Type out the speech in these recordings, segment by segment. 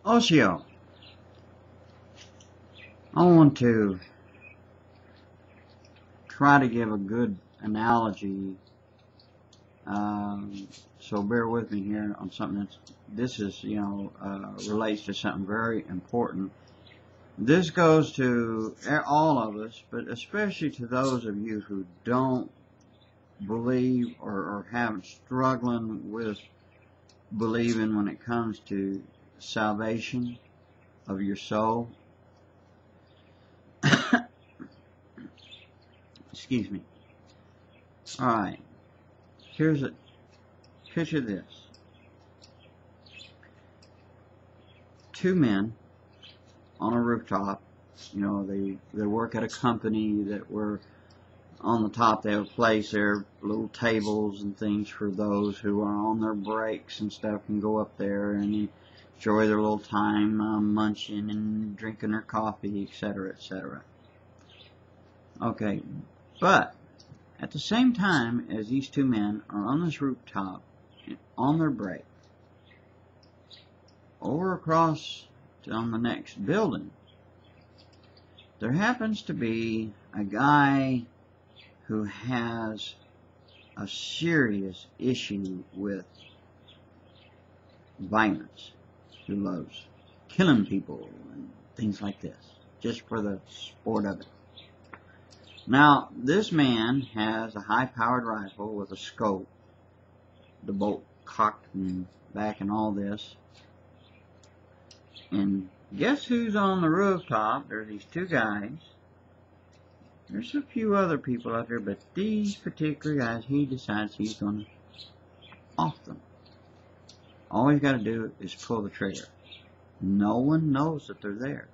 Also, I want to try to give a good analogy, so bear with me here on something this is, relates to something very important. This goes to all of us, but especially to those of you who don't believe or have struggling with believing when it comes to salvation of your soul. Excuse me. Alright, picture this. Two men on a rooftop, they work at a company that were on the top. They have a place there, little tables and things for those who are on their breaks and stuff can go up there and enjoy their little time munching and drinking their coffee, etc., etc. Okay, but at the same time as these two men are on this rooftop on their break, over across on the next building, there happens to be a guy who has a serious issue with violence, who loves killing people and things like this, just for the sport of it. Now, this man has a high-powered rifle with a scope, the bolt cocked and back and all this. And guess who's on the rooftop? There's these two guys. There's a few other people out there, but these particular guys, he decides he's going to off them. All he's got to do is pull the trigger. No one knows that they're there.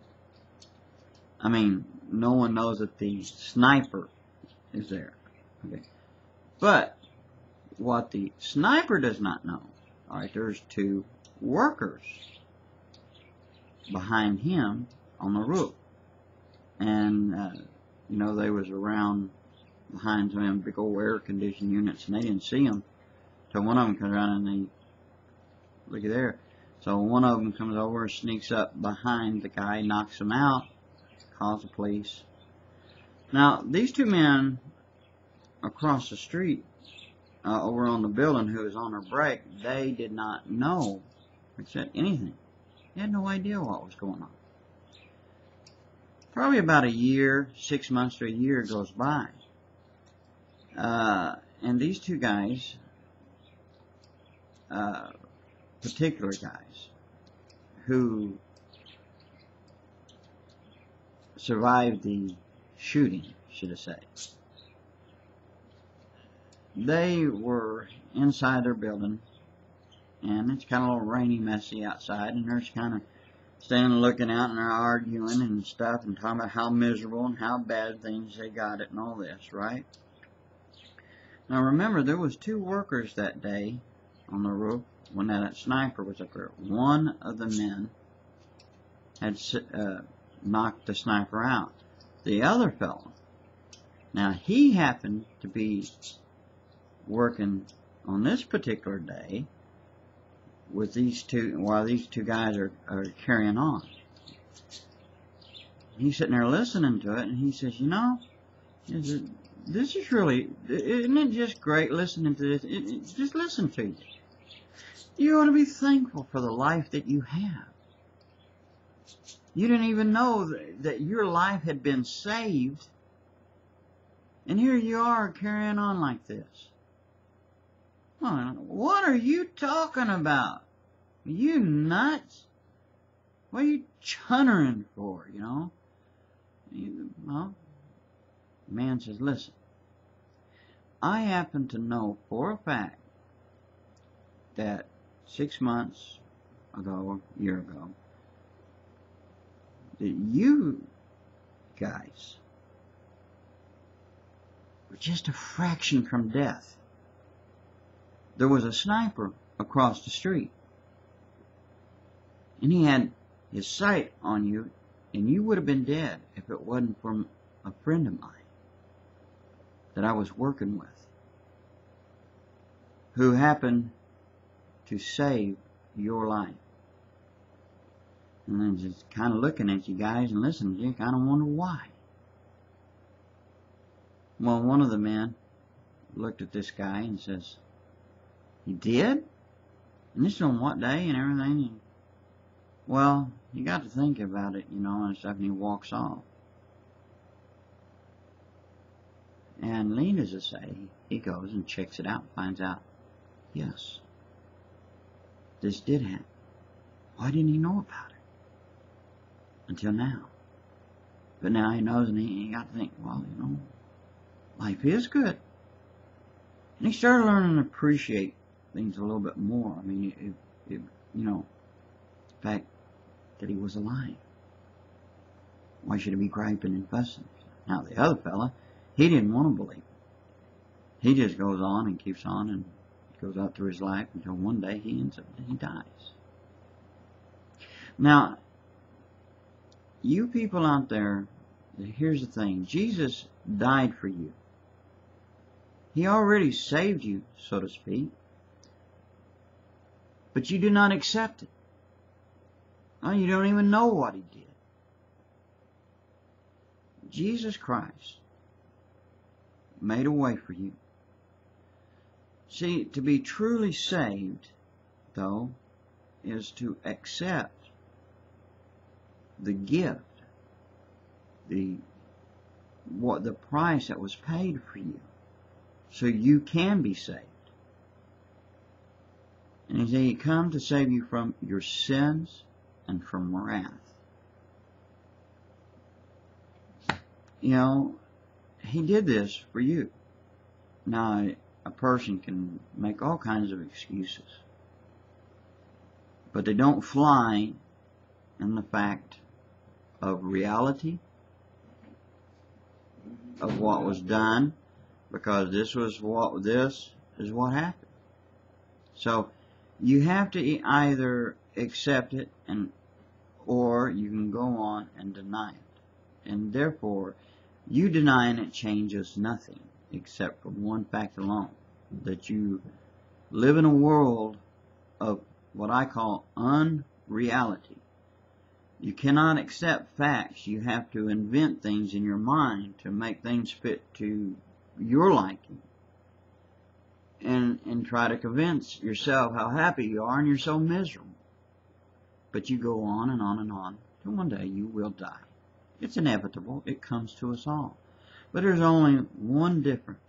I mean, no one knows that the sniper is there. Okay. But what the sniper does not know, alright, there's two workers behind him on the roof. And, they was around behind some of them big old air conditioning units, and they didn't see them till one of them comes around and they, look at there. So one of them comes over and sneaks up behind the guy, knocks him out, calls the police. Now, these two men across the street, over on the building, who was on their break, they did not know or said anything. They had no idea what was going on. Probably about a year, 6 months to a year goes by. And these two guys, particular guys, who survived the shooting, should I say, they were inside their building, and it's kind of a little rainy, messy outside, and they're just kind of standing looking out, and they're arguing and stuff and talking about how miserable and how bad things they got it and all this, right? Now remember, there was two workers that day on the roof when that sniper was up there. One of the men had knocked the sniper out. The other fellow, now he happened to be working on this particular day with these two, while these two guys are carrying on. He's sitting there listening to it, and he says, this is really, isn't it just great listening to this? Just listen to you. You ought to be thankful for the life that you have. You didn't even know that your life had been saved, and here you are carrying on like this. What are you talking about? Are you nuts? What are you chunnering for, Well, the man says, listen, I happen to know for a fact that 6 months ago, a year ago, that you guys were just a fraction from death. There was a sniper across the street, and he had his sight on you, and you would have been dead if it wasn't for a friend of mine that I was working with, who happened to save your life. And then just kind of looking at you guys and listening to you, kind of wonder why. Well, one of the men looked at this guy and says, "You did? And this is on what day and everything?" And, well, you got to think about it, and stuff, and he walks off. And needless to say, he goes and checks it out and finds out, yes, this did happen. Why didn't he know about it until now? But now he knows, and he got to think, well, life is good. And he started learning to appreciate things a little bit more. I mean, the fact that he was alive. Why should he be griping and fussing? Now, the other fella, he didn't want to believe it. He just goes on and keeps on and goes out through his life until one day he dies. Now, you people out there, here's the thing. Jesus died for you. He already saved you, so to speak. But you do not accept it. Oh, you don't even know what he did. Jesus Christ made a way for you. See, to be truly saved, though, is to accept the gift, the price that was paid for you, so you can be saved. And he said, "He come to save you from your sins and from wrath." He did this for you. Now, a person can make all kinds of excuses, but they don't fly in the fact of reality of what was done, because this is what happened. So you have to either accept it or you can go on and deny it. And therefore, you denying it changes nothing except for one fact alone, that you live in a world of what I call unreality. You cannot accept facts. You have to invent things in your mind to make things fit to your liking. And try to convince yourself how happy you are, and you're so miserable. But you go on and on and on, till one day you will die. It's inevitable. It comes to us all. But there's only one difference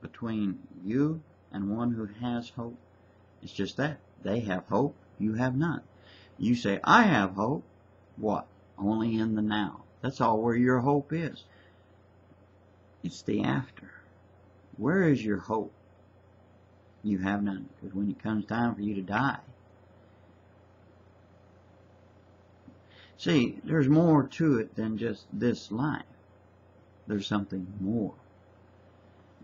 between you and one who has hope. It's just that. They have hope. You have none. You say, "I have hope." What? Only in the now. That's all where your hope is. It's the after. Where is your hope? You have none. Because when it comes time for you to die. See, there's more to it than just this life. There's something more.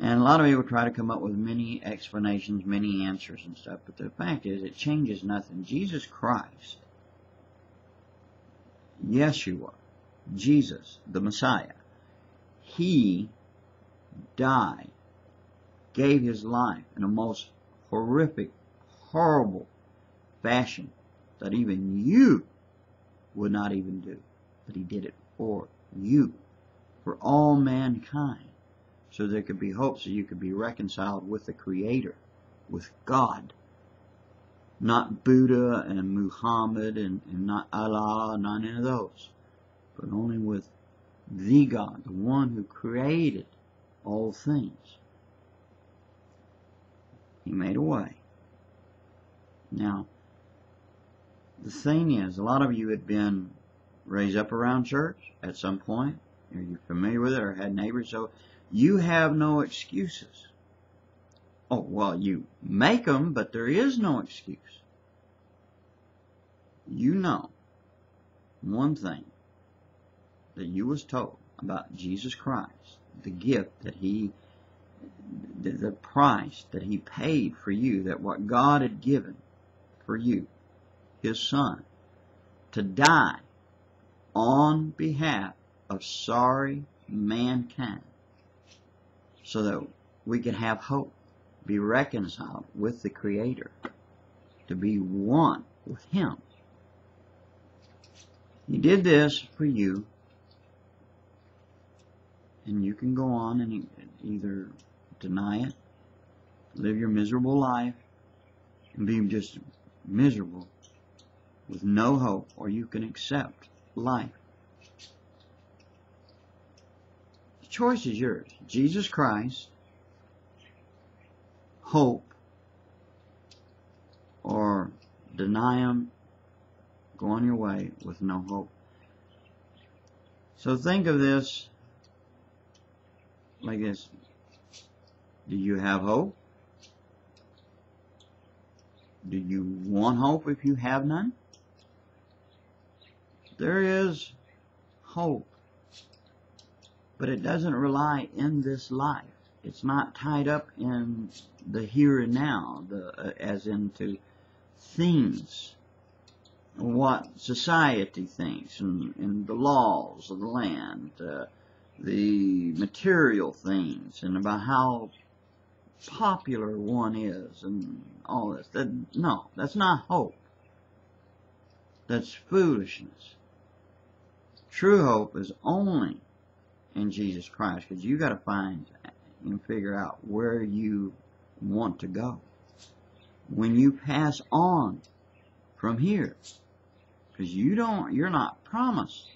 And a lot of people try to come up with many explanations, many answers and stuff. But the fact is, it changes nothing. Jesus Christ, Yeshua, Jesus, the Messiah, He died, gave His life in a most horrific, horrible fashion that even you would not even do. But He did it for you, for all mankind, so there could be hope, so you could be reconciled with the Creator, with God. Not Buddha and Muhammad and not Allah, not any of those, but only with the God, the one who created all things. He made a way. Now, the thing is, a lot of you had been raised up around church at some point, or you're familiar with it, or had neighbors, so you have no excuses. Oh, well, you make them, but there is no excuse. You know one thing that you was told about Jesus Christ, the gift that He, the price that He paid for you, that what God had given for you, His Son, to die on behalf of sorry mankind, so that we could have hope, be reconciled with the Creator, to be one with Him. He did this for you, and you can go on and either deny it, live your miserable life, and be just miserable with no hope, or you can accept life. The choice is yours. Jesus Christ, hope, or deny Him, go on your way with no hope. So think of this like this. Do you have hope? Do you want hope if you have none? There is hope, but it doesn't rely in this life. It's not tied up in the here and now, as into things, what society thinks, and the laws of the land, the material things, and about how popular one is, and all this. No, that's not hope. That's foolishness. True hope is only in Jesus Christ, because you got to find and figure out where you want to go when you pass on from here, because you're not promised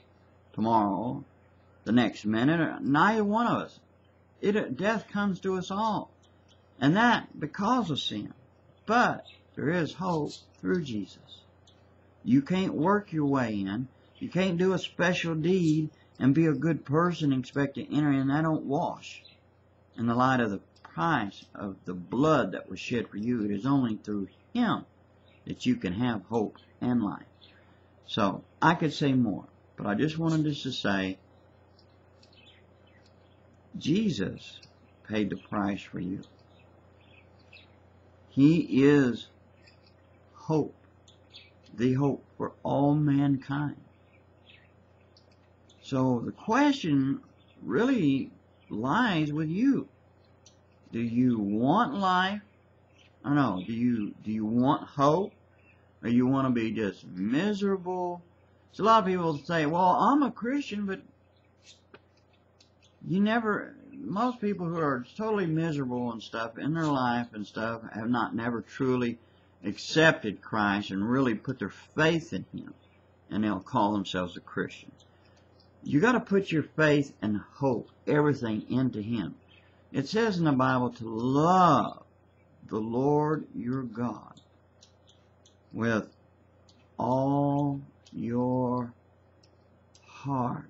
tomorrow, the next minute. Neither one of us. Death comes to us all, and that because of sin. But there is hope through Jesus. You can't work your way in. You can't do a special deed and be a good person and expect to enter in. That don't wash in the light of the price of the blood that was shed for you. It is only through Him that you can have hope and life. So I could say more, but I just wanted to say Jesus paid the price for you. He is hope, the hope for all mankind. So the question really lies with you. Do you want life? Or no, do you want hope? Or you want to be just miserable? So a lot of people say, well, I'm a Christian, but most people who are totally miserable and stuff in their life and stuff have never truly accepted Christ and really put their faith in Him, and they'll call themselves a Christian. You got to put your faith and hope, everything, into Him. It says in the Bible to love the Lord your God with all your heart.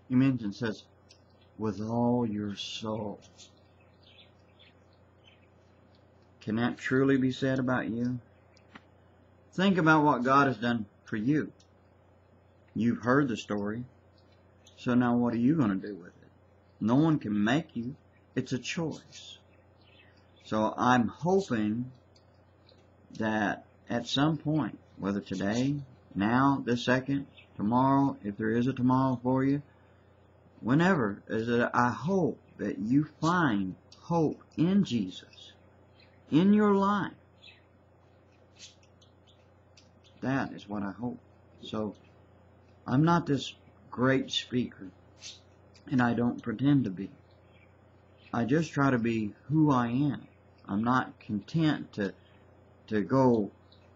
He mentions, says, with all your soul. Can that truly be said about you? Think about what God has done for you. You've heard the story. So now what are you going to do with it? No one can make you. It's a choice. So I'm hoping that at some point, whether today, now, this second, tomorrow, if there is a tomorrow for you, whenever, is that I hope that you find hope in Jesus, in your life. That is what I hope. So, I'm not this great speaker, and I don't pretend to be. I just try to be who I am. I'm not content to go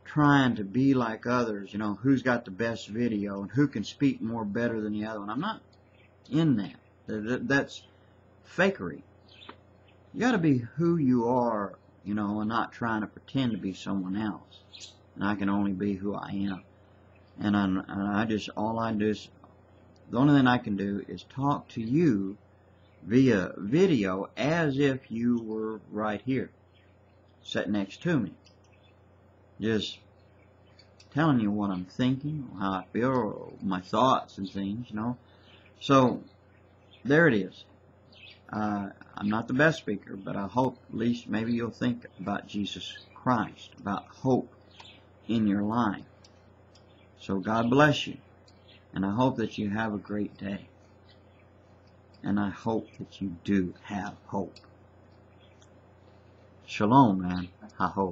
trying to be like others, who's got the best video and who can speak more better than the other one. I'm not in that. That's fakery. You got to be who you are, and not trying to pretend to be someone else. And I can only be who I am. And the only thing I can do is talk to you via video as if you were right here, sitting next to me. Just telling you what I'm thinking, how I feel, or my thoughts and things, So, there it is. I'm not the best speaker, but I hope at least maybe you'll think about Jesus Christ, about hope in your life. So God bless you, and I hope that you have a great day, and I hope that you do have hope. Shalom, man. I hope.